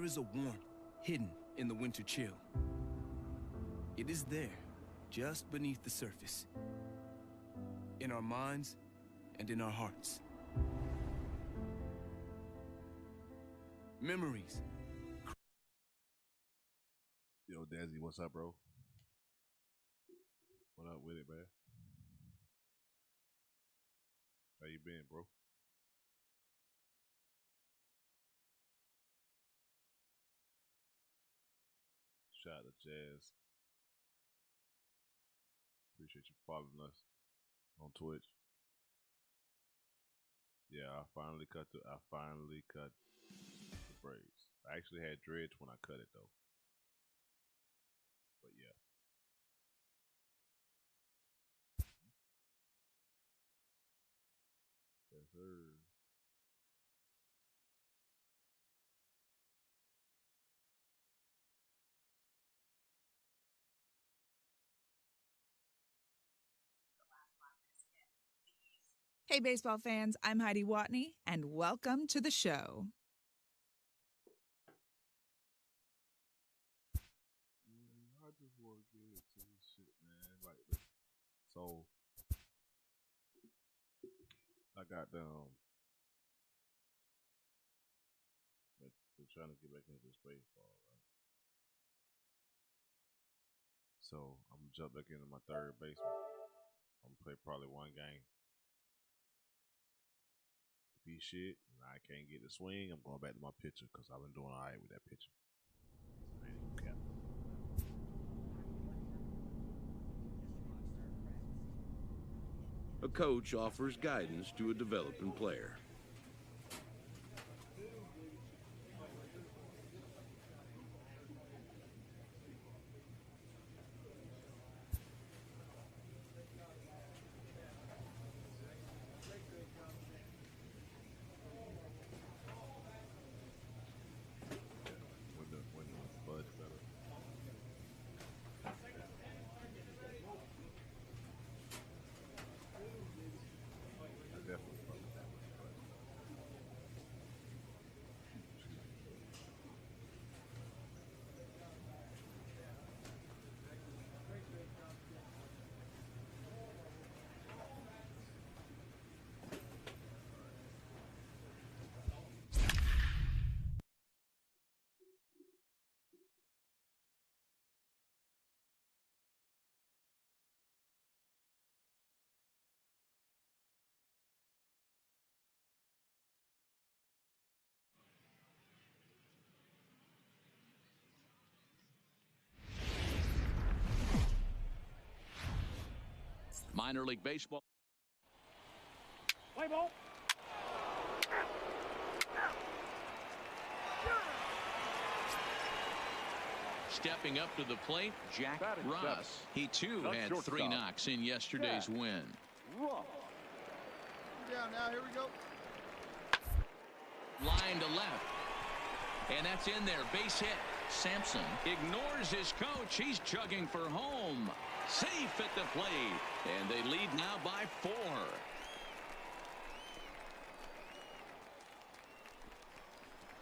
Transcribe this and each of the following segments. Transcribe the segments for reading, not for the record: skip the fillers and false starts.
there is a warmth hidden in the winter chill. It is there, just beneath the surface, in our minds and in our hearts. Memories. Yo, Dazzy, what's up, bro? What up with it, man? How you been, bro? Shout out to Jazz. Appreciate you following us on Twitch. Yeah, I finally cut the braids. I actually had dreads when I cut it though. But yeah. Yes, sir. Hey, baseball fans, I'm Heidi Watney, and welcome to the show. I just want to get into this shit, man. So, I got they're trying to get back into this baseball, right? So, I'm going to jump back into my third baseman. I'm going to play probably one game. If he shit and I can't get the swing, I'm going back to my pitcher because I've been doing all right with that pitcher. A coach offers guidance to a developing player. Minor League Baseball. Play ball. Stepping up to the plate, Jack Ross. He too had 3 knocks in yesterday's win. Down now, here we go. Line to left. And that's in there. Base hit. Sampson ignores his coach. He's chugging for home. Safe at the plate. And they lead now by 4.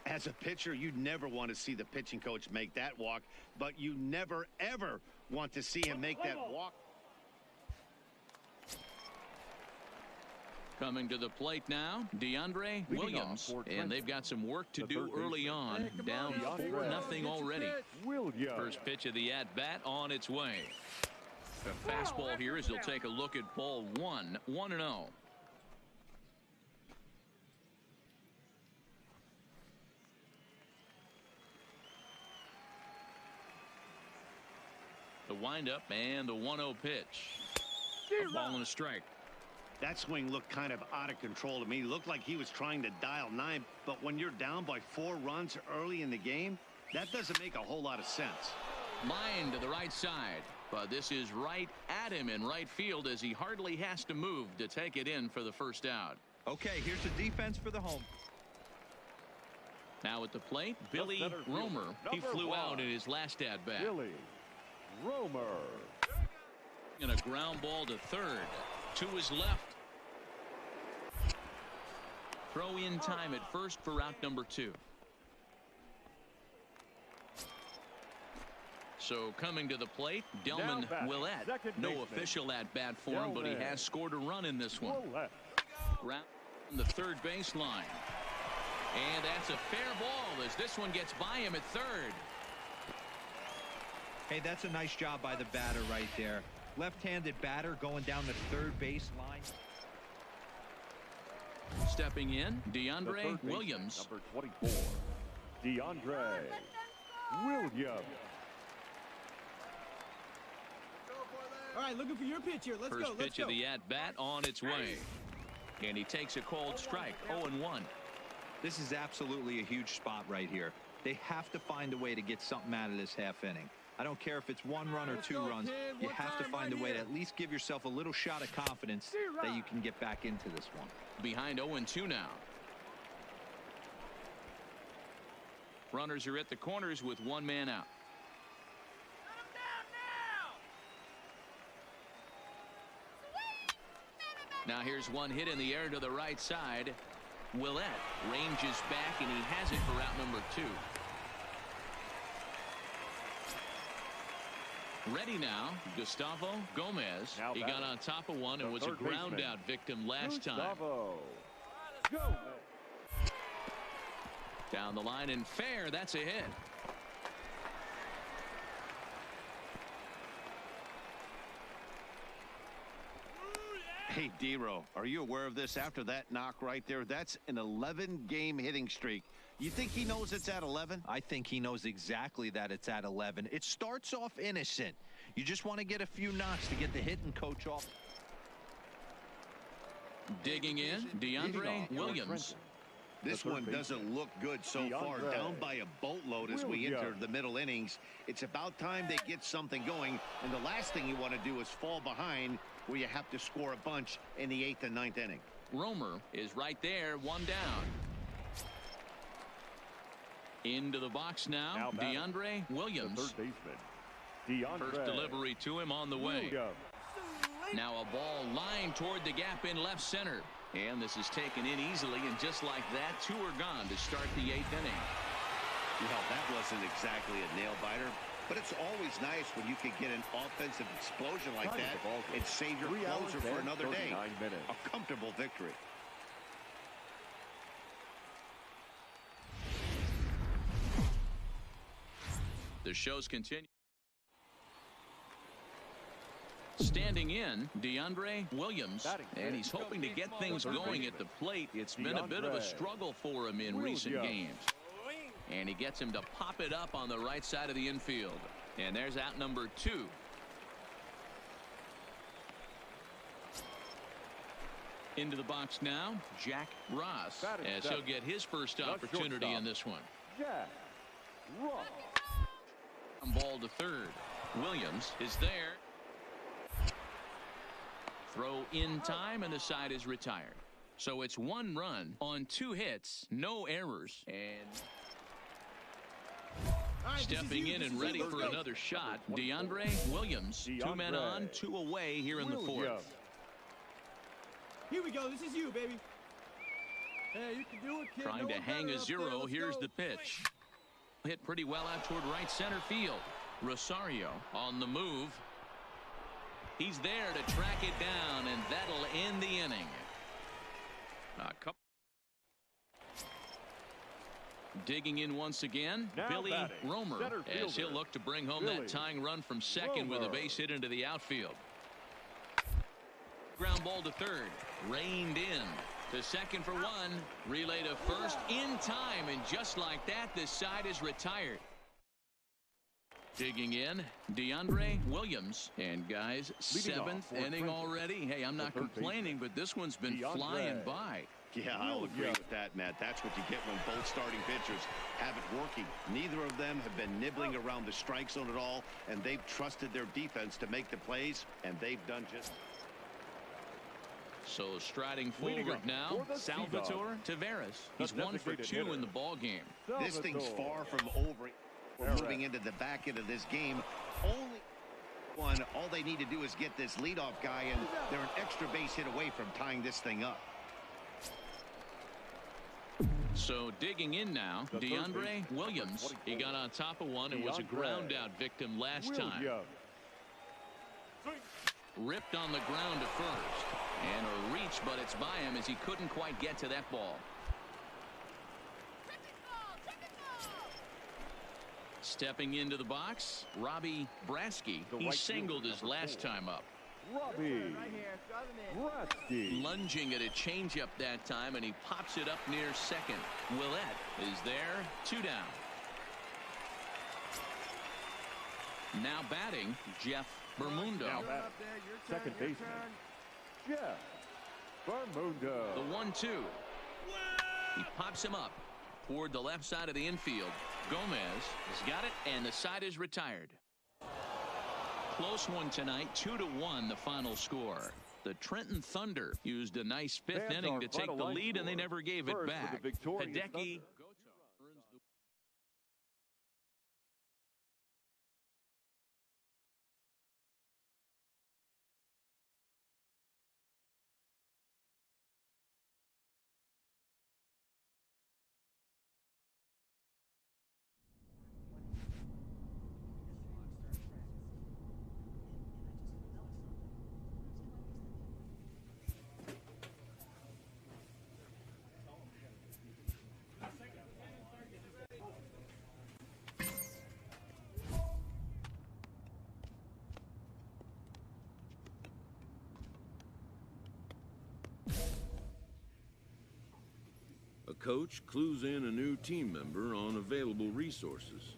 As a pitcher, you'd never want to see the pitching coach make that walk, but you never, ever want to see him make that walk. Coming to the plate now, DeAndre Williams. And they've got some work to do early on. Down 4-0 already. First pitch of the at-bat on its way. The fastball here as he'll take a look at ball 1, 1-0. The windup and the 1-0 pitch. A ball and a strike. That swing looked kind of out of control to me. Looked like he was trying to dial 9, but when you're down by 4 runs early in the game, that doesn't make a whole lot of sense. Line to the right side, but this is right at him in right field as he hardly has to move to take it in for the first out. Okay, here's the defense for the home. Now at the plate, Billy Romer. He flew out in his last at-bat. Billy Romer. And a ground ball to third. To his left. Throw in time at first for out number 2. So coming to the plate, Delman Willett. No official at-bat for him, but he has scored a run in this one. Round the third baseline. And that's a fair ball as this one gets by him at third. Hey, that's a nice job by the batter right there. Left-handed batter going down the third baseline. Stepping in, DeAndre Williams. Number 24, DeAndre Williams. All right, looking for your pitch here. Let's go. First pitch of the at-bat on its way. And he takes a cold strike, 0-1. This is absolutely a huge spot right here. They have to find a way to get something out of this half inning. I don't care if it's 1 run or 2 runs. You have to find a way to at least give yourself a little shot of confidence that you can get back into this one. Behind 0-2 now. Runners are at the corners with 1 man out. Now here's one hit in the air to the right side. Willett ranges back, and he has it for out number 2. Ready now, Gustavo Gomez. He got on top of one and was a ground out victim last time. Down the line and fair, that's a hit. Hey, D-Row, are you aware of this after that knock right there? That's an 11-game hitting streak. You think he knows it's at 11? I think he knows exactly that it's at 11. It starts off innocent. You just want to get a few knocks to get the hitting coach off. Digging in, DeAndre Williams. This one doesn't look good so far. Down by a boatload as we enter the middle innings. It's about time they get something going, and the last thing you want to do is fall behind where you have to score a bunch in the 8th and 9th inning. Romer is right there, 1 down. Into the box now, DeAndre Williams. First delivery to him on the way. Now a ball lined toward the gap in left center. And this is taken in easily, and just like that, 2 are gone to start the 8th inning. Well, that wasn't exactly a nail-biter, but it's always nice when you can get an offensive explosion like that and save your closer for another day. A comfortable victory. The shows continue. Standing in, DeAndre Williams, and he's hoping to get things going at the plate. It's been a bit of a struggle for him in recent games. And he gets him to pop it up on the right side of the infield. And there's out number 2. Into the box now, Jack Ross, as he'll get his first opportunity in this one. Ball to third. Williams is there. Throw in time, and the side is retired. So it's 1 run on 2 hits, no errors. And stepping in and ready for another shot, DeAndre Williams. 2 men on, 2 away here in the 4th. Here we go. This is you, baby. Hey, you can do it, kid. Trying to hang a 0. Here's the pitch. Hit pretty well out toward right center field. Rosario on the move. He's there to track it down, and that'll end the inning. Digging in once again, Billy Romer, as he'll look to bring home that tying run from second with a base hit into the outfield. Ground ball to third, reined in. To second for 1, relay to first in time, and just like that, this side is retired. Digging in, DeAndre Williams. And guys, 7th inning already. Hey, I'm not complaining, but this one's been flying by. Yeah, I'll agree with that, Matt. That's what you get when both starting pitchers have it working. Neither of them have been nibbling around the strike zone at all, and they've trusted their defense to make the plays, and they've done just. So striding forward now, Salvatore Taveras. He's 1 for 2 in the ball game. This thing's far from over. We're moving into the back end of this game. All they need to do is get this leadoff guy, and they're an extra base hit away from tying this thing up. So digging in now, DeAndre Williams. He got on top of one and was a ground out victim last time. Ripped on the ground to first. And a reach, but it's by him as he couldn't quite get to that ball. Stepping into the box, Robbie Brasky. He singled his last time up. Robbie Brasky. Lunging at a changeup that time, and he pops it up near second. Willett is there, 2 down. Now batting, Jeff Bermundo. Now batting, second baseman, Jeff Bermundo. The 1-2. He pops him up toward the left side of the infield. Gomez has got it, and the side is retired. Close one tonight, 2-1 the final score. The Trenton Thunder used a nice 5th inning to take the lead, and they never gave it back. Hideki A coach clues in a new team member on available resources.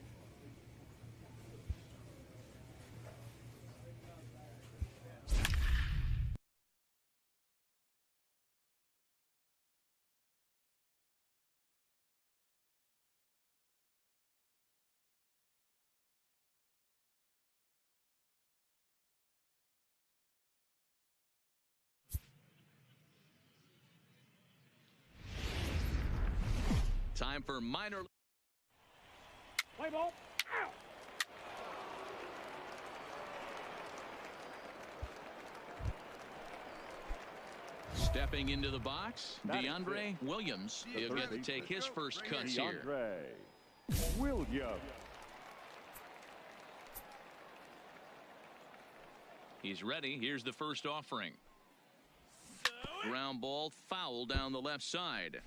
time for minor. Play ball. Ow. Stepping into the box, DeAndre Williams. He'll get to take his first cuts here. DeAndre Williams. He's ready. Here's the first offering. Ground ball foul down the left side.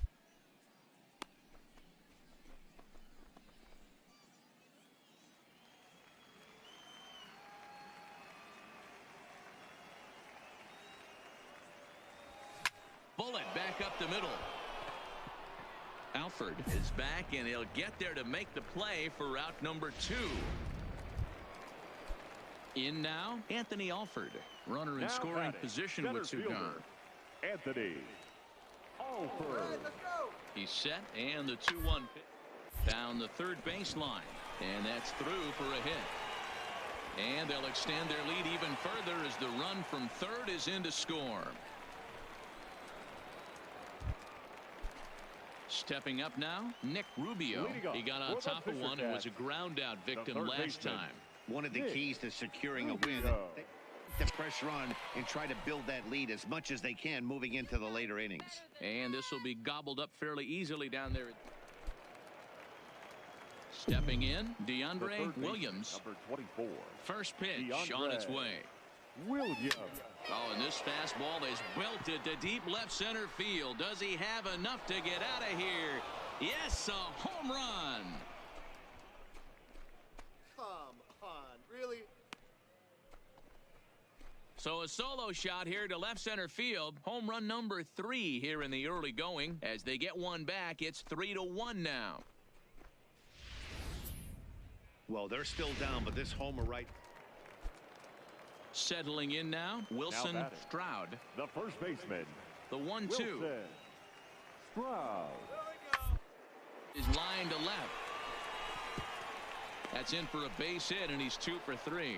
Bullet back up the middle. Alford is back, and he'll get there to make the play for route number 2. In now, Anthony Alford. Runner in scoring position with 2 gone. Anthony Alford. He's set, and the 2-1 pitch down the third baseline. And that's through for a hit. And they'll extend their lead even further as the run from third is in to score. Stepping up now, Nick Rubio. He got on top of one and was a ground out victim last time. One of the keys to securing a win, the pressure on and try to build that lead as much as they can moving into the later innings. And this will be gobbled up fairly easily down there. Stepping in, DeAndre Williams. Number 24. First pitch DeAndre on its way. Williams. Oh, and this fastball is belted to deep left center field. Does he have enough to get out of here? Yes, a home run. Come on, really? So a solo shot here to left center field. Home run number 3 here in the early going. As they get one back, it's 3-1 now. Well, they're still down, but this homer right. Settling in now, Wilson Stroud. The first baseman. The 1-2. Stroud. Is lined to left. That's in for a base hit, and he's 2 for 3.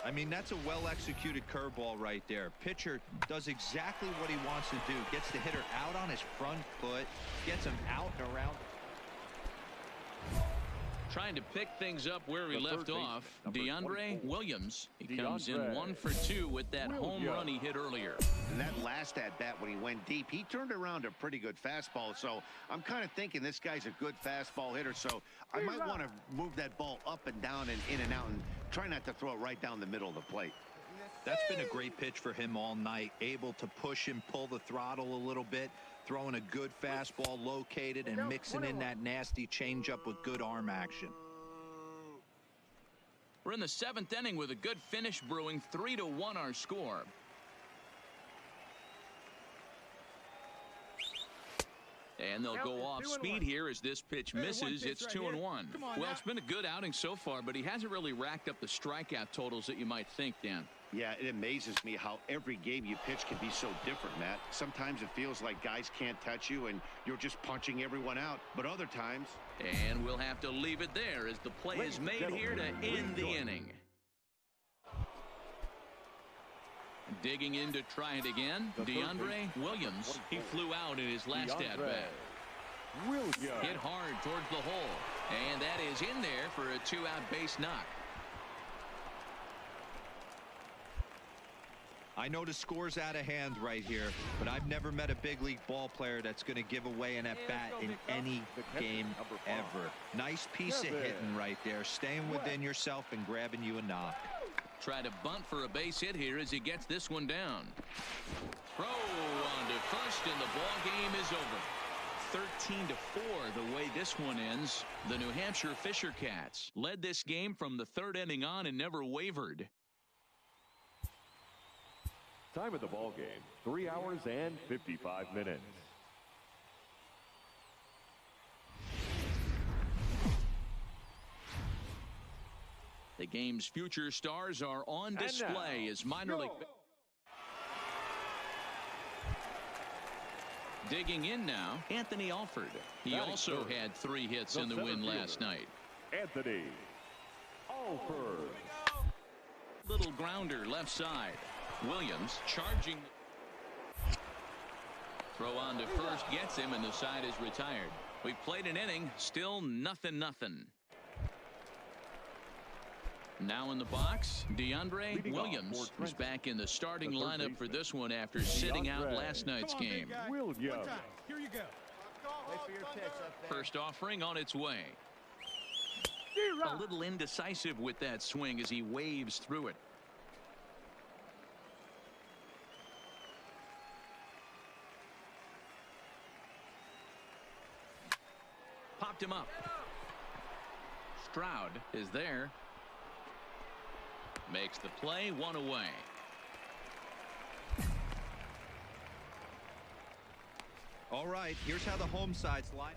I mean, that's a well-executed curveball right there. Pitcher does exactly what he wants to do. Gets the hitter out on his front foot. Gets him out and around. Trying to pick things up where we left off, DeAndre Williams. He comes in 1 for 2 with that home run he hit earlier. And that last at-bat when he went deep, he turned around a pretty good fastball. So I'm kind of thinking this guy's a good fastball hitter. So I might want to move that ball up and down and in and out and try not to throw it right down the middle of the plate. That's been a great pitch for him all night. Able to push him, pull the throttle a little bit, throwing a good fastball located and mixing in that nasty changeup with good arm action. We're in the 7th inning with a good finish brewing. 3-1 our score. And they'll go off speed here as this pitch misses. It's 2-1. Well, it's been a good outing so far, but he hasn't really racked up the strikeout totals that you might think, Dan. Yeah, it amazes me how every game you pitch can be so different, Matt. Sometimes it feels like guys can't touch you and you're just punching everyone out. But other times... And we'll have to leave it there as the play is made here to end the inning. Digging in to try it again, DeAndre Williams. He flew out in his last at-bat. Hit hard towards the hole. And that is in there for a 2-out base knock. I know the score's out of hand right here, but I've never met a big league ball player that's going to give away an at-bat in any game ever. Nice piece of hitting right there, staying within yourself and grabbing you a knock. Try to bunt for a base hit here as he gets this one down. Throw on to first, and the ball game is over. 13-4 the way this one ends. The New Hampshire Fisher Cats led this game from the 3rd inning on and never wavered. Time of the ball game, 3 hours and 55 minutes. The game's future stars are on display as minor league. Digging in now, Anthony Alford. He also had 3 hits in the win last night. Anthony Alford. Little grounder left side. Williams charging. Throw on to first gets him, and the side is retired. We've played an inning, still 0-0. Now in the box, DeAndre Williams is back in the starting lineup for this one after sitting out last night's game. Here you go. First offering on its way. A little indecisive with that swing as he waves through it. Popped him up. Stroud is there. Makes the play, 1 away. All right, here's how the home side's line.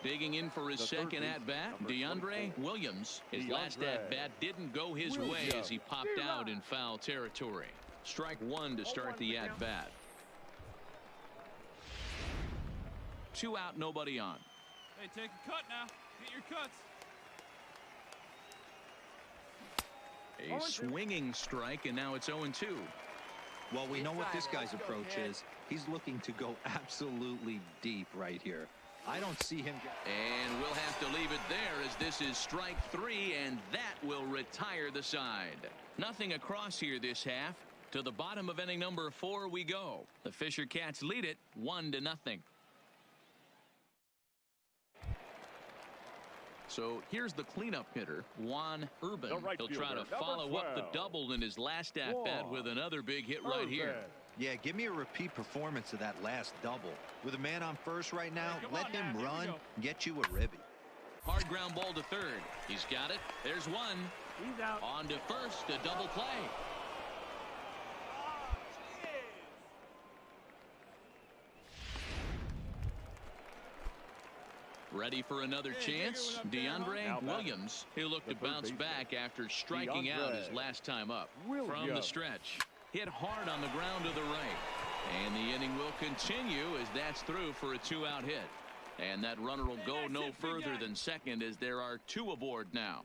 Digging in for his second at-bat, DeAndre Williams. His last at-bat didn't go his way as he popped out in foul territory. Strike 1 to start the at-bat. 2 out, nobody on. Hey, take a cut now. Get your cuts. A swinging strike, and now it's 0-2. Well, we know what this guy's approach is. He's looking to go absolutely deep right here. I don't see him. And we'll have to leave it there as this is strike 3, and that will retire the side. Nothing across here this half. To the bottom of inning number 4 we go. The Fisher Cats lead it 1-0. So here's the cleanup hitter, Juan Urban. He'll try to follow up the double in his last at-bat with another big hit right here. Yeah, give me a repeat performance of that last double. With a man on first right now, let him run, get you a ribby. Hard ground ball to third. He's got it. There's one. He's out. On to first, a double play. Ready for another chance? DeAndre Williams. He looked to bounce back after striking out his last time up. From the stretch. Hit hard on the ground to the right. And the inning will continue as that's through for a 2-out hit. And that runner will go no further than second as there are 2 aboard now.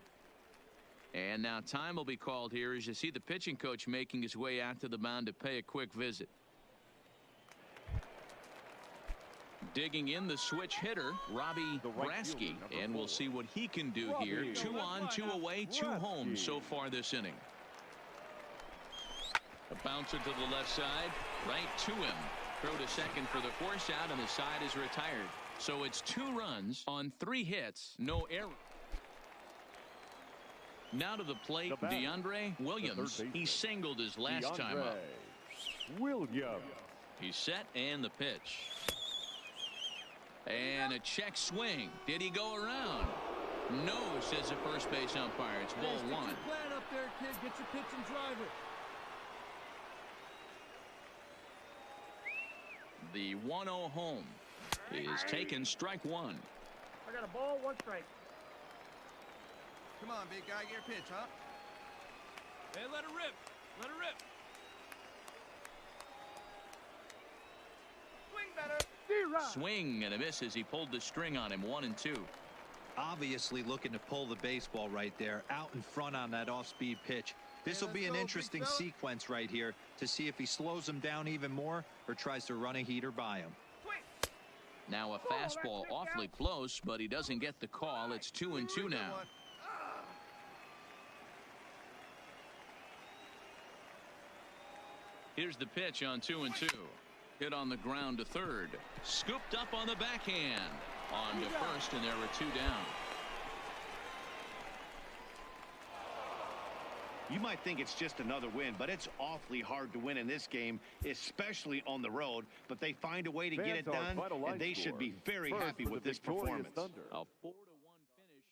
And now time will be called here as you see the pitching coach making his way out to the mound to pay a quick visit. Digging in the switch hitter, Robbie Brasky, and we'll see what he can do here. 2 on, 2 away, 2 home so far this inning. A bouncer to the left side, right to him. Throw to second for the force out, and the side is retired. So it's 2 runs on 3 hits, no error. Now to the plate, DeAndre Williams. He singled his last time up. Williams. He's set, and the pitch. And a check swing. Did he go around? No, says the first base umpire. It's ball 1. Get your plan up there, kid. Get your pitch and drive it. The 1-0 home is taken, strike 1. I got a ball, 1 strike. Come on, big guy, get your pitch, huh? Hey, let it rip. Let it rip. Swing better. Swing and a miss as he pulled the string on him. 1-2. Obviously looking to pull the baseball right there, out in front on that off-speed pitch. This will be an interesting sequence right here to see if he slows him down even more or tries to run a heater by him. Now a fastball awfully close, but he doesn't get the call. It's 2-2 now. Here's the pitch on 2-2. Hit on the ground to third. Scooped up on the backhand. On to first, and there were 2 down. You might think it's just another win, but it's awfully hard to win in this game, especially on the road. But they find a way to get it done, and they should be very happy with this performance. A 4-1 finish.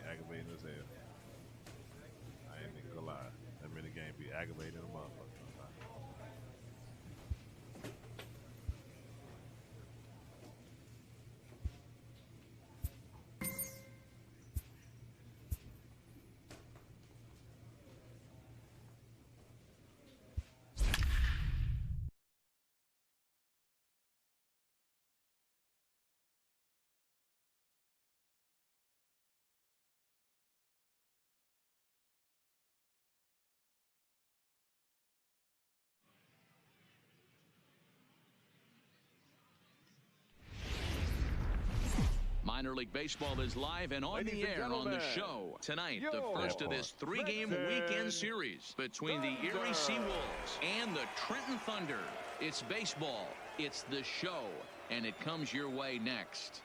aggravating as hell. I ain't even gonna lie. That mini game be aggravating a motherfucker. Minor League Baseball is live and on the air on the show. Tonight, the first of this three-game weekend series between the Erie Seawolves and the Trenton Thunder. It's baseball, it's the show, and it comes your way next.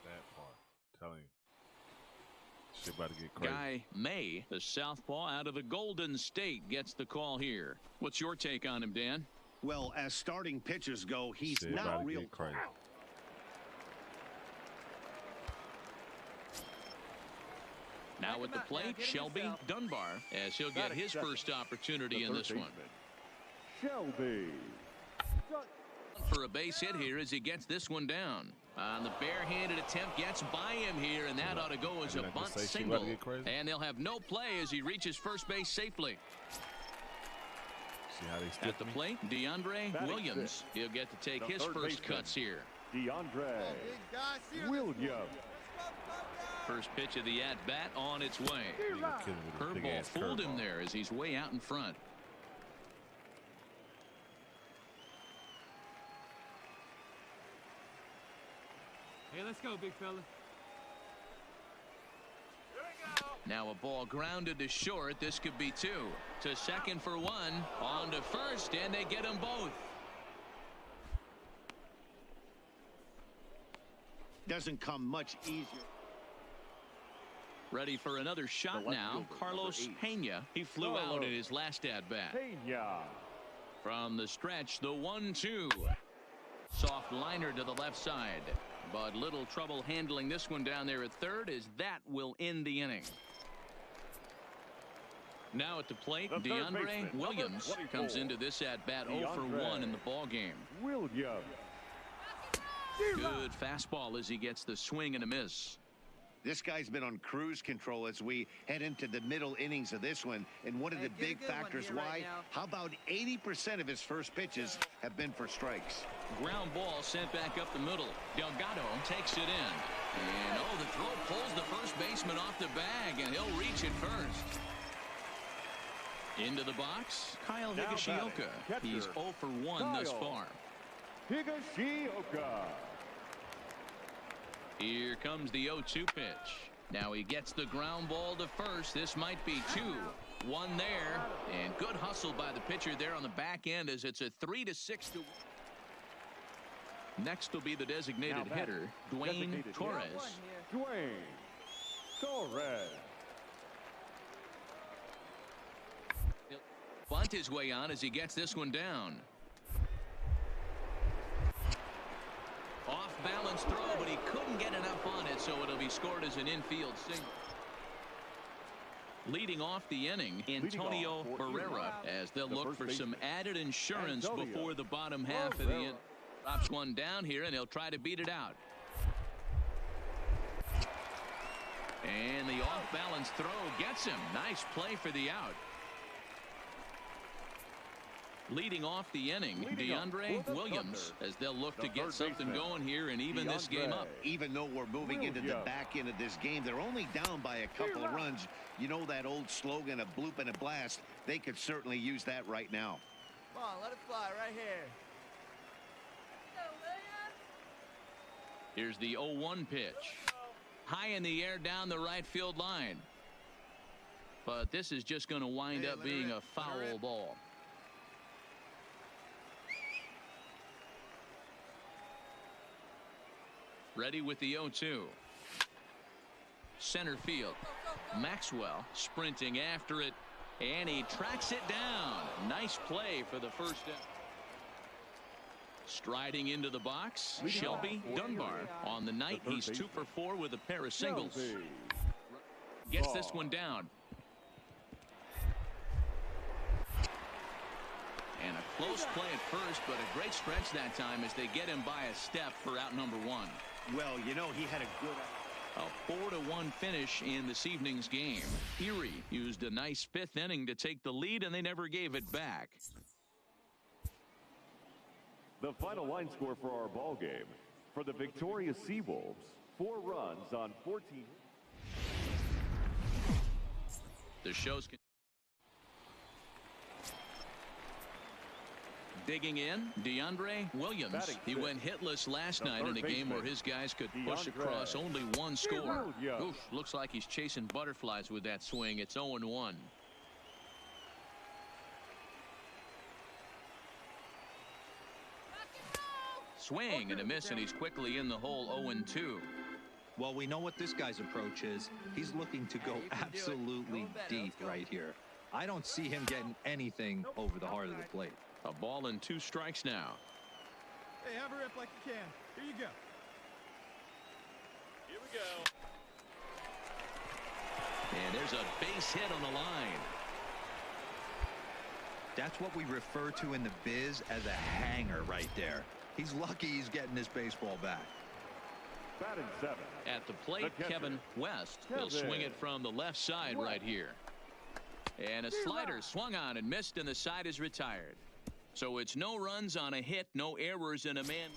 That part, telling you. Shit about to get crazy. Guy May, the southpaw out of the Golden State, gets the call here. What's your take on him, Dan? Well, as starting pitchers go, he's not real crazy. Now at the plate, Shelby Dunbar, as he'll get his first opportunity in this one. Shelby. For a base hit here as he gets this one down. On the barehanded attempt, gets by him here, and that ought to go as a bunt single. And they'll have no play as he reaches first base safely. See how they at the plate, DeAndre Williams. He'll get to take his first cuts here. DeAndre Williams. First pitch of the at-bat on its way. Curveball fooled him there as he's way out in front. Hey, let's go, big fella. Now a ball grounded to short. This could be two. To second for one. On to first, and they get them both. Doesn't come much easier. Ready for another shot now. Carlos Pena. He flew out in his last at-bat. From the stretch, the 1-2. Soft liner to the left side. But little trouble handling this one down there at third, as that will end the inning. Now at the plate, DeAndre Williams comes into this at-bat 0 for 1 in the ball game. Good fastball as he gets the swing and a miss. This guy's been on cruise control as we head into the middle innings of this one. And one of the big factors why, how about 80% of his first pitches have been for strikes? Ground ball sent back up the middle. Delgado takes it in. And, oh, the throw pulls the first baseman off the bag, and he'll reach it first. Into the box, Kyle Higashioka. He's 0 for 1 thus far. Higashioka. Here comes the 0-2 pitch. Now he gets the ground ball to first. This might be two. One there, and good hustle by the pitcher there on the back end as it's a 3-6. Next will be the designated hitter, Dwayne Torres. Dwayne Torres. He'll bunt his way on as he gets this one down. Off balance throw, but he couldn't get enough on it, so it'll be scored as an infield single. Leading off the inning, Antonio Barrera, as they'll look for some added insurance before the bottom half of the inning. Drops one down here, and he'll try to beat it out. And the off-balance throw gets him. Nice play for the out. Leading off the inning, DeAndre Williams, as they'll look to get something going here and even this game up. Even though we're moving into the back end of this game, they're only down by a couple of runs. You know that old slogan, a bloop and a blast. They could certainly use that right now. Come on, let it fly right here. Here's the 0-1 pitch. High in the air down the right field line. But this is just going to wind up being a foul ball. Ready with the 0-2. Center field. Maxwell sprinting after it, and he tracks it down. Nice play for the first down. Striding into the box, Shelby Dunbar. On the night, he's 2 for 4 with a pair of singles. Gets this one down. And a close play at first, but a great stretch that time as they get him by a step for out number 1. Well, you know, he had a good... A 4-1 finish in this evening's game. Erie used a nice 5th inning to take the lead, and they never gave it back. The final line score for our ball game. For the victorious Seawolves, 4 runs on 14. The show's Digging in, DeAndre Williams. He went hitless last night in a game where his guys could push across only one score. Oof, looks like he's chasing butterflies with that swing. It's 0-1. Swing and a miss, and he's quickly in the hole. 0-2. Well, we know what this guy's approach is. He's looking to go absolutely deep right here. I don't see him getting anything over the heart of the plate. A ball and 2 strikes now. Hey, have a rip like you can. Here you go. Here we go. And there's a base hit on the line. That's what we refer to in the biz as a hanger right there. He's lucky he's getting this baseball back. Batting 7. At the plate, Kevin West will swing it from the left side right here. And a slider swung on and missed, and the side is retired. So it's no runs on a hit, no errors in a man.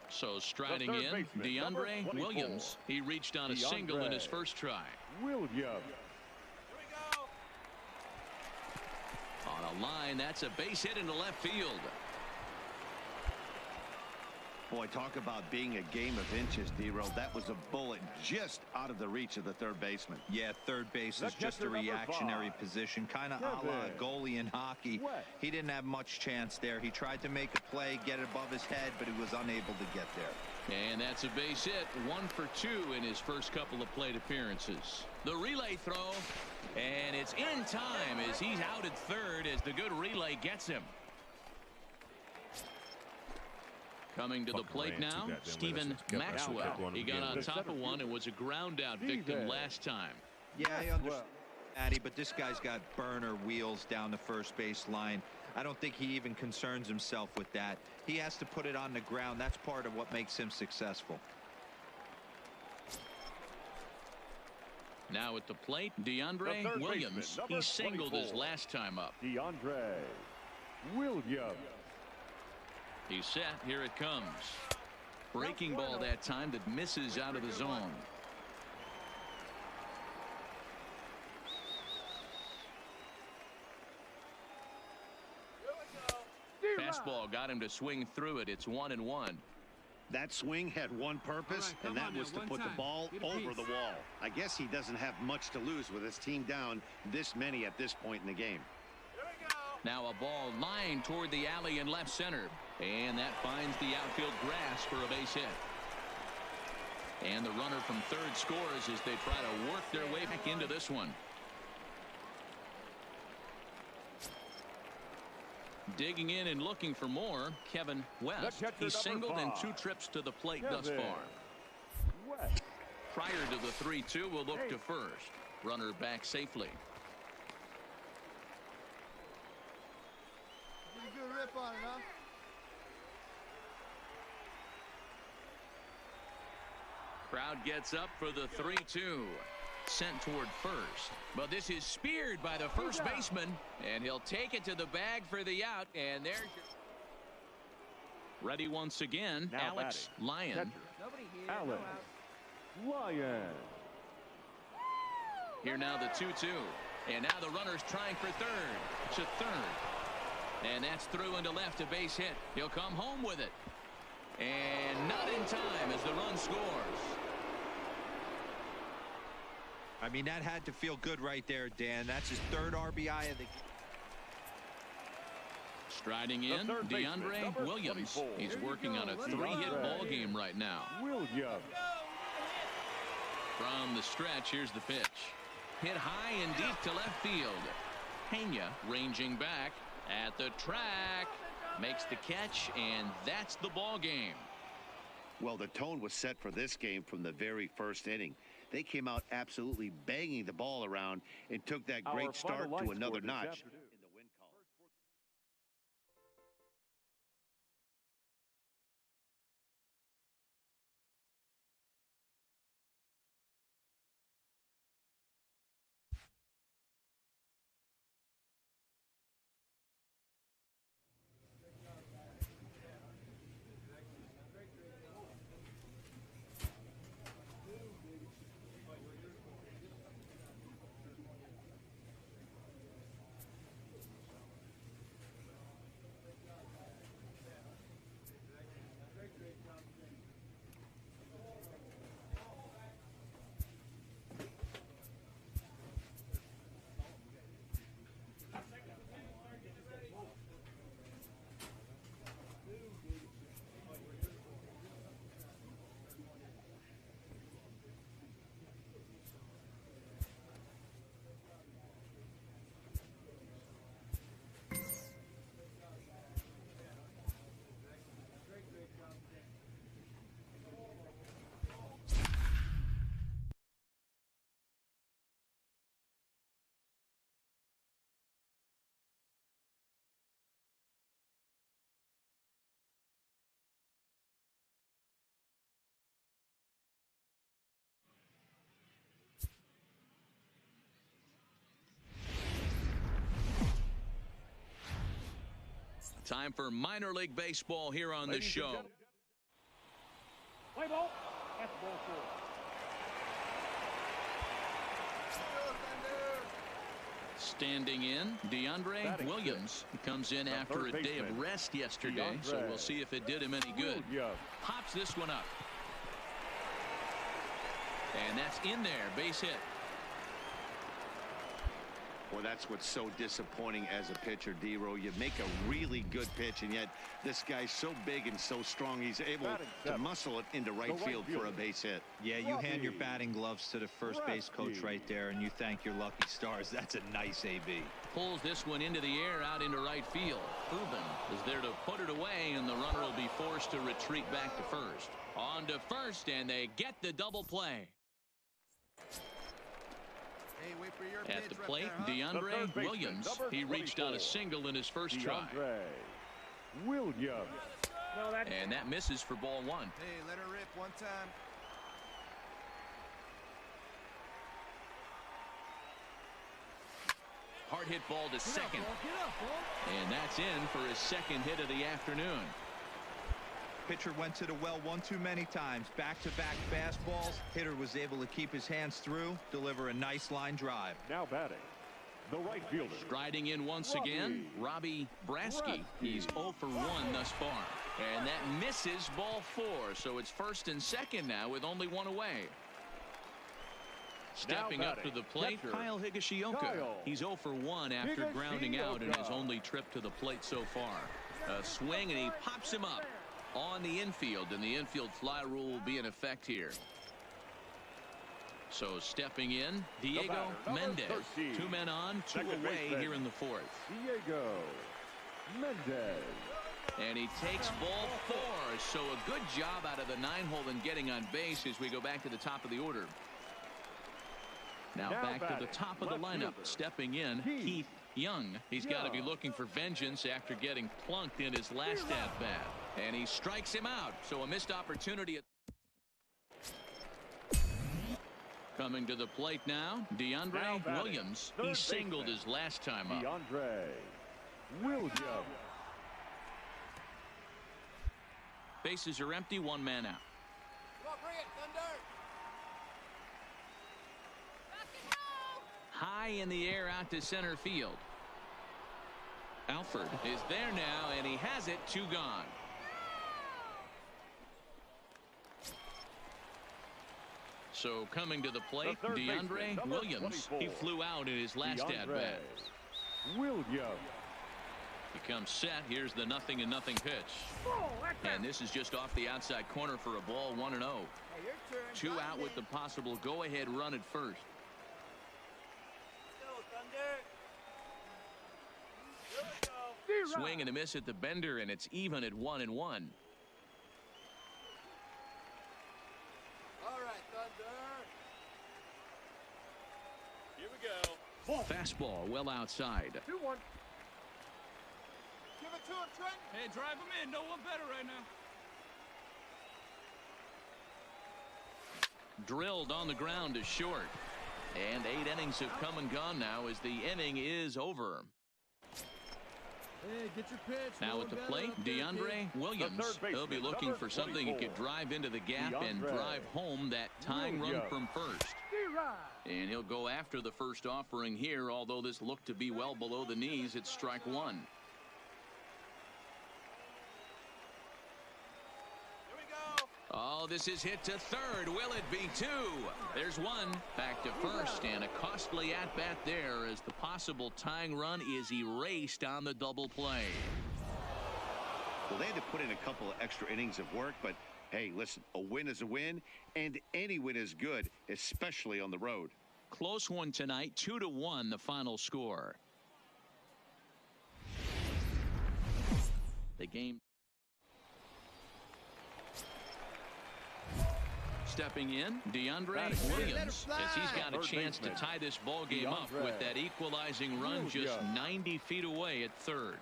So striding in, DeAndre Williams. He reached on a single in his first try. Williams. On a line, that's a base hit into left field. Boy, talk about being a game of inches, D-Roll. That was a bullet just out of the reach of the third baseman. Yeah, third base is just a reactionary position, kind of a la goalie in hockey. He didn't have much chance there. He tried to make a play, get it above his head, but he was unable to get there. And that's a base hit. 1 for 2 in his first couple of plate appearances. The relay throw, and it's in time as he's out at third as the good relay gets him. Coming to the plate now, Stephen Maxwell. He got on top of one and was a ground out victim last time. Yeah, I understand, Addy, but this guy's got burner wheels down the first base line. I don't think he even concerns himself with that. He has to put it on the ground. That's part of what makes him successful. Now at the plate, DeAndre Williams. He singled his last time up. DeAndre Williams. He's set. Here it comes. Breaking ball that time that misses out of the zone. Fastball got him to swing through it. It's 1-1. That swing had one purpose, and that was to put the ball over the wall. I guess he doesn't have much to lose with his team down this many at this point in the game. Now a ball lined toward the alley in left center. And that finds the outfield grass for a base hit. And the runner from third scores as they try to work their way back into this one. Digging in and looking for more, Kevin West. He's singled in 2 trips to the plate thus far. Prior to the 3-2, we'll look to first. Runner back safely. Good rip on it, huh? Crowd gets up for the 3-2. Sent toward first. But this is speared by the first baseman. And he'll take it to the bag for the out. And there's your... Ready once again, now Alex Lyon. Alex Lyon. Here now the 2-2. And now the runner's trying for third. To third. And that's through into left, a base hit. He'll come home with it. And not in time as the run scores. I mean, that had to feel good right there, Dan. That's his 3rd RBI of the game. Striding in, DeAndre Williams. He's working on a 3-hit ball game right now. Williams. From the stretch, here's the pitch. Hit high and deep to left field. Pena ranging back at the track. Makes the catch, and that's the ball game. Well, the tone was set for this game from the very first inning. They came out absolutely banging the ball around and took that great start to another notch. Time for minor league baseball here on the show. Play ball. That's ball 4. Standing in, DeAndre Williams comes in after a day of rest yesterday, so we'll see if it did him any good. Pops this one up. And that's in there, base hit. Well, that's what's so disappointing as a pitcher, D-Row. You make a really good pitch, and yet this guy's so big and so strong, he's able to muscle it into right field for a base hit. Yeah, you hand your batting gloves to the first base coach right there, and you thank your lucky stars. That's a nice AB. Pulls this one into the air out into right field. Ruben is there to put it away, and the runner will be forced to retreat back to first. On to first, and they get the double play. Hey, wait for your At the pitch plate, right there, DeAndre Williams. He reached on a single in his first try. Williams. And that misses for ball 1. Hey, let her rip one time. Hard hit ball to second. And that's in for his second hit of the afternoon. Pitcher went to the well one too many times. Back-to-back fastballs. Hitter was able to keep his hands through, deliver a nice line drive. Now batting, the right fielder. Striding in once again, Robbie Brasky. He's 0 for 1 thus far. And that misses ball 4. So it's first and second now with only one away. Stepping up to the plate, Kyle Higashioka. He's 0 for 1 after grounding out in his only trip to the plate so far. A swing, and he pops him up on the infield, and the infield fly rule will be in effect here. So stepping in, Diego Mendez. 2 men on, 2 away here in the 4th. Diego Mendez. And he takes ball 4. So a good job out of the 9-hole in getting on base as we go back to the top of the order. Now back to the top of the lineup. Stepping in, Keith Young. He's got to be looking for vengeance after getting plunked in his last at-bat. And he strikes him out. So a missed opportunity. Coming to the plate now, DeAndre Williams. He singled his last time up. DeAndre Williams. Bases are empty, 1 man out. Come on, bring it, Thunder. High in the air out to center field. Alford is there now, and he has it. 2 gone. So coming to the plate, DeAndre Williams. He flew out in his last at-bat. Williams. He comes set. Here's the 0-0 pitch. And this is just off the outside corner for a ball, 1-0. Hey, your turn. 2 out with the possible go-ahead run at first. Swing and a miss at the bender, and it's even at 1-1. All right, Thunder. Here we go. Fastball well outside. 2-1. Give it to him, Trent. Hey, drive him in. No one better right now. Drilled on the ground is short. And 8 innings have come and gone now as the inning is over. Hey, get your pitch. Now at the plate, DeAndre Williams. He'll be looking for something he could drive into the gap and drive home that tying run from first. And he'll go after the first offering here, although this looked to be well below the knees. It's strike 1. Oh, this is hit to third. Will it be 2? There's 1. Back to first, and a costly at-bat there as the possible tying run is erased on the double play. Well, they had to put in a couple of extra innings of work, but hey, listen, a win is a win, and any win is good, especially on the road. Close one tonight, 2-1 the final score. The game. Stepping in, DeAndre Williams, as he's got a chance to tie this ball game up with that equalizing run just 90 feet away at third.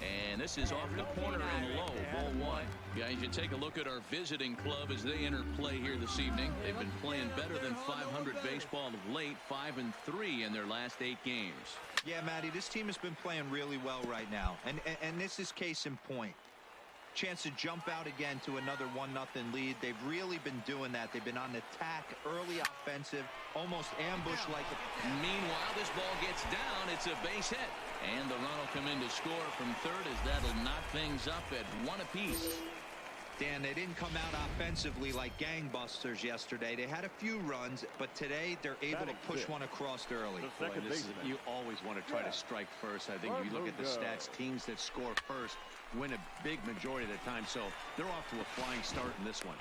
And this is off the corner and low, ball 1. Guys, you take a look at our visiting club as they enter play here this evening. They've been playing better than 500 baseball of late, 5-3 in their last 8 games. Yeah, Matty, this team has been playing really well right now. And this is case in point. Chance to jump out again to another 1-0 lead. They've really been doing that. They've been on the attack, early offensive, almost ambush-like. Meanwhile, this ball gets down. It's a base hit. And the run will come in to score from third as that'll knock things up at 1 apiece. Dan, they didn't come out offensively like gangbusters yesterday. They had a few runs, but today they're able to push one across early. Boy, you always want to try to strike first. I think if you look at the stats, teams that score first win a big majority of the time, so they're off to a flying start in this one.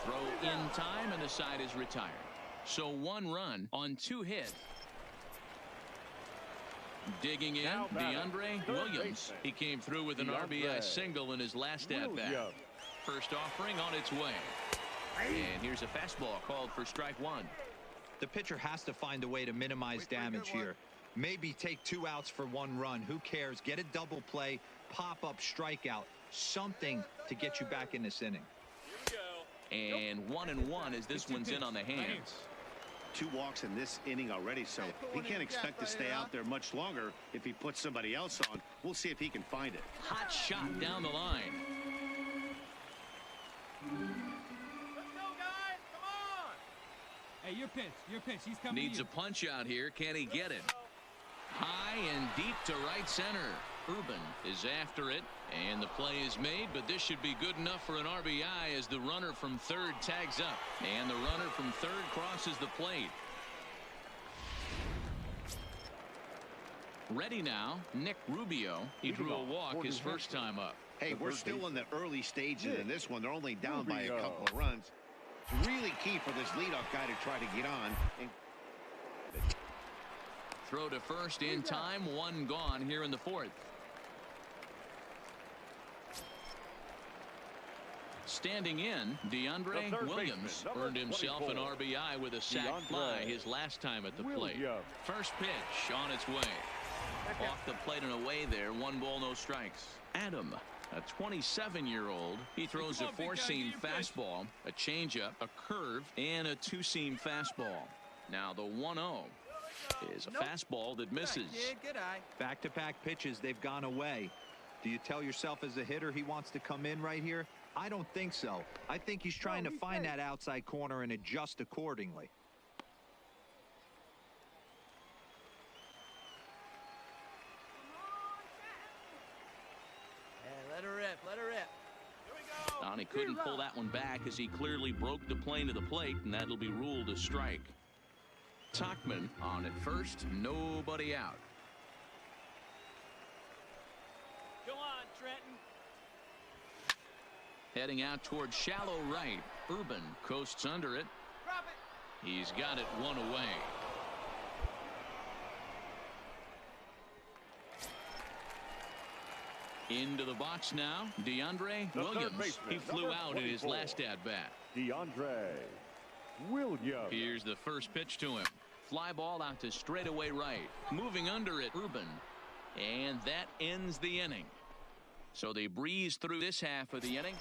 Throw in time, and the side is retired. So 1 run on 2 hits. Digging in, DeAndre Williams. He came through with an RBI single in his last at-bat. First offering on its way. And here's a fastball called for strike 1. The pitcher has to find a way to minimize damage here. Maybe take 2 outs for 1 run. Who cares? Get a double play, pop-up strikeout, something to get you back in this inning. And 1-1 as this one's in on the hands. 2 walks in this inning already, so he can't expect to stay out there much longer if he puts somebody else on. We'll see if he can find it. Hot shot down the line. Let's go, guys. Come on. Hey, your pitch. He's coming. Needs a punch out here. Can he get it? High and deep to right center. Urban is after it, and the play is made, but this should be good enough for an RBI as the runner from third tags up, and the runner from third crosses the plate. Ready now, Nick Rubio. He drew a walk his first time up. Hey, we're still in the early stages in this one. They're only down by a couple of runs. It's really key for this leadoff guy to try to get on. Throw to first in time. 1 gone here in the 4th. Standing in, DeAndre Williams earned himself an RBI with a sac fly his last time at the plate. First pitch on its way. Off the plate and away there. 1 ball, no strikes. Adam, a 27-year-old. He throws a 4-seam fastball, a changeup, a curve, and a 2-seam fastball. Now the 1-0 is a fastball that misses. Back-to-back pitches, they've gone away. Do you tell yourself as a hitter he wants to come in right here? I don't think so. I think he's trying to find that outside corner and adjust accordingly. Let her rip. Let her rip. Here we go. He couldn't pull that one back as he clearly broke the plane to the plate, and that'll be ruled a strike. Tachman on at first, nobody out. Go on, Trenton. Heading out towards shallow right. Urban coasts under it. Drop it. He's got it 1 away. Into the box now, DeAndre Williams. He flew out in his last at-bat. DeAndre Williams. Here's the first pitch to him. Fly ball out to straightaway right. Moving under it, Urban. And that ends the inning. So they breeze through this half of the inning.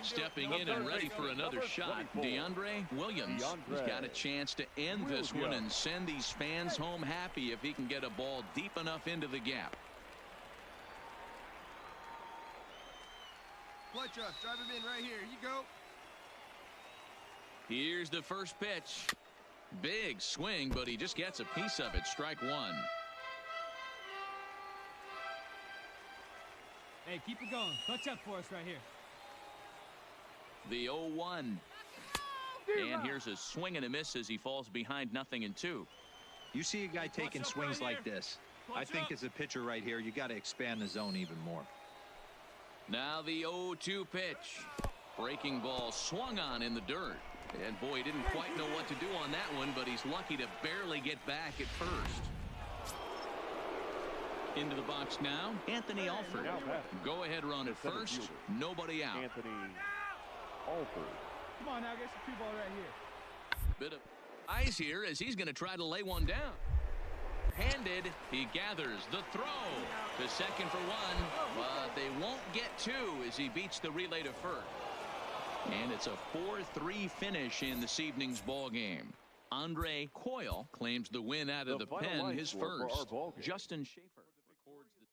Stepping in and ready for another shot, DeAndre Williams. He's got a chance to end this one and send these fans home happy if he can get a ball deep enough into the gap. Play truck. Drive him in right here. You go. Here's the first pitch. Big swing, but he just gets a piece of it. Strike 1. Hey, keep it going. Clutch up for us right here. The 0-1. And here's a swing and a miss as he falls behind 0-2. You see a guy taking swings like this. I think as a pitcher right here, you got to expand the zone even more. Now the 0-2 pitch. Breaking ball swung on in the dirt. And boy, he didn't quite know what to do on that one, but he's lucky to barely get back at first. Into the box now, Anthony Alford. Go ahead run at first. Nobody out. Anthony Alford. Come on now, get some 2 ball right here. Bit of eyes here as he's going to try to lay one down. Handed, he gathers the throw to second for 1, but they won't get 2 as he beats the relay to first. And it's a 4-3 finish in this evening's ball game. Andre Coyle claims the win out of the pen, his first. Justin Schaefer records the...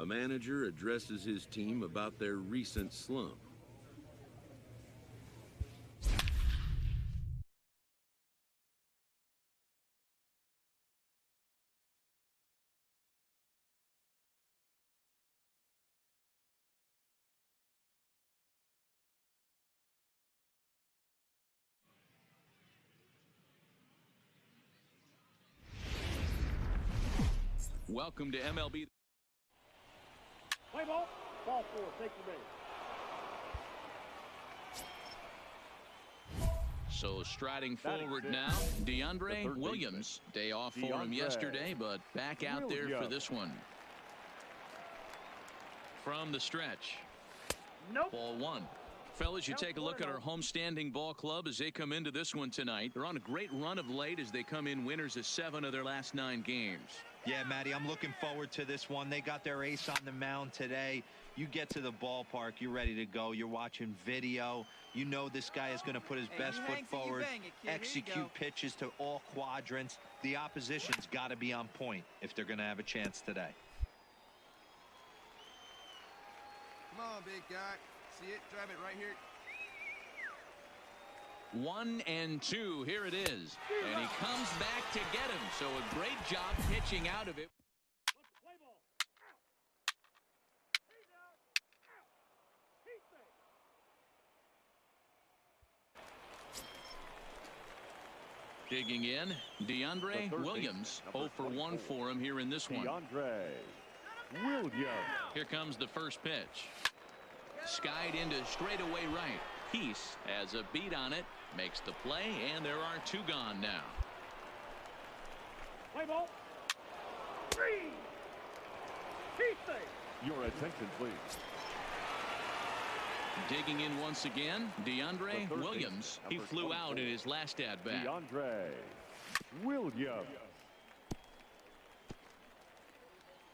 A manager addresses his team about their recent slump. Welcome to MLB. Play ball. Ball 4. Take the base. So striding forward now, DeAndre Williams. Day off for him yesterday, but back out there for this one. From the stretch. Nope. Ball 1. Fellas, you take a look at our homestanding ball club as they come into this one tonight. They're on a great run of late as they come in winners of 7 of their last 9 games. Yeah, Matty, I'm looking forward to this one. They got their ace on the mound today. You get to the ballpark, you're ready to go. You're watching video. You know this guy is going to put his best foot forward, execute pitches to all quadrants. The opposition's got to be on point if they're going to have a chance today. Come on, big guy. See it? Drive it right here. 1 and 2. Here it is. And he comes back to get him. So a great job pitching out of it. Digging in, DeAndre Williams. 0 for 1 for him here in this one. DeAndre Williams. Here comes the first pitch. Skied into straightaway right. Peace has a beat on it, makes the play, and there are 2 gone now. Play ball. 3. Peace. Your attention, please. Digging in once again, DeAndre Williams. He flew out in his last at-bat. DeAndre Williams.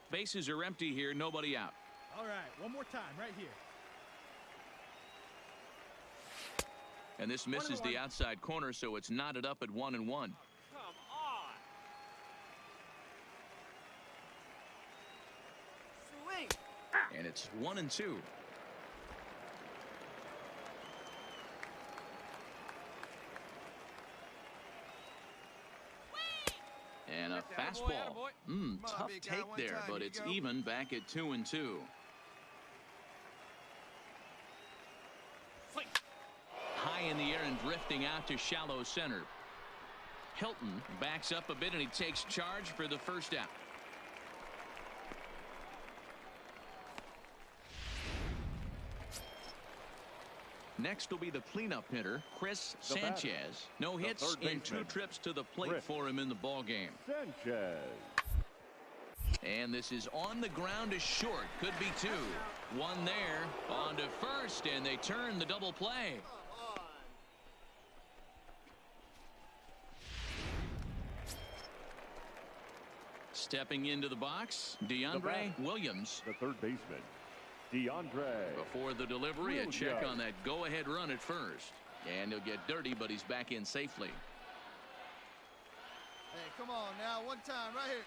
Bases are empty here, nobody out. All right, one more time right here. And this misses the outside corner, so it's knotted up at 1-1. Come on. Swing. And it's 1-2. And a fastball. Tough take there, but it's even back at 2-2. High in the air and drifting out to shallow center. Hilton backs up a bit and he takes charge for the first out. Next will be the cleanup hitter, Chris Sanchez. No hits in 2 trips to the plate for him in the ball game. Sanchez. And this is on the ground is short. Could be 2. 1 there. On to first, and they turn the double play. Stepping into the box, DeAndre Williams. The third baseman, DeAndre. Before the delivery, a check on that go-ahead run at first. And he'll get dirty, but he's back in safely. Hey, come on now. One time right here.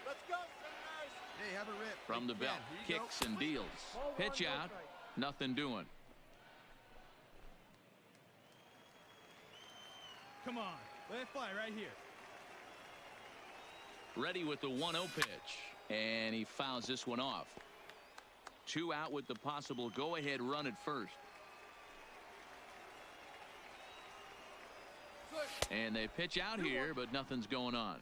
Let's go, Senators. Hey, have a rip. From the belt, kicks and deals. Pitch out, nothing doing. Come on, let it fly right here. Ready with the 1-0 pitch. And he fouls this one off. 2 out with the possible go-ahead run at first. And they pitch out here, but nothing's going on.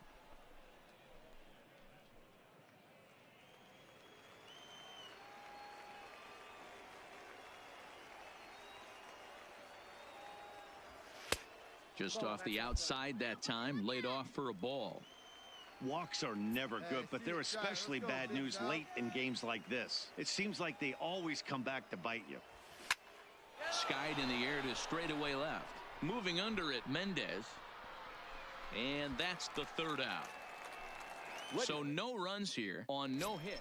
Just off the outside that time, laid off for a ball. Walks are never good, but they're especially bad news late in games like this. It seems like they always come back to bite you. Skied in the air to straightaway left. Moving under it, Mendez. And that's the third out. So no runs here on no hit.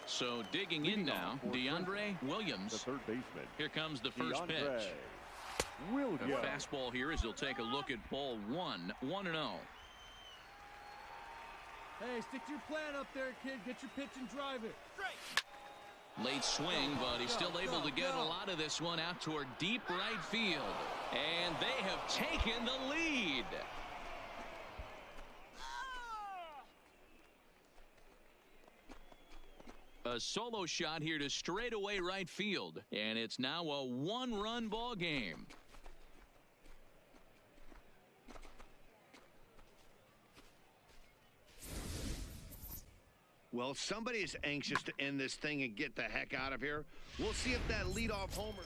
So digging in now, DeAndre Williams. The third baseman. Here comes the first pitch. A fastball here as he'll take a look at ball one. 1-0. Hey, stick to your plan up there, kid. Get your pitch and drive it. Late swing, but he's still able to get a lot of this one out toward deep right field. And they have taken the lead. A solo shot here to straightaway right field. And it's now a one-run ball game. Well, somebody is anxious to end this thing and get the heck out of here. We'll see if that leadoff homer...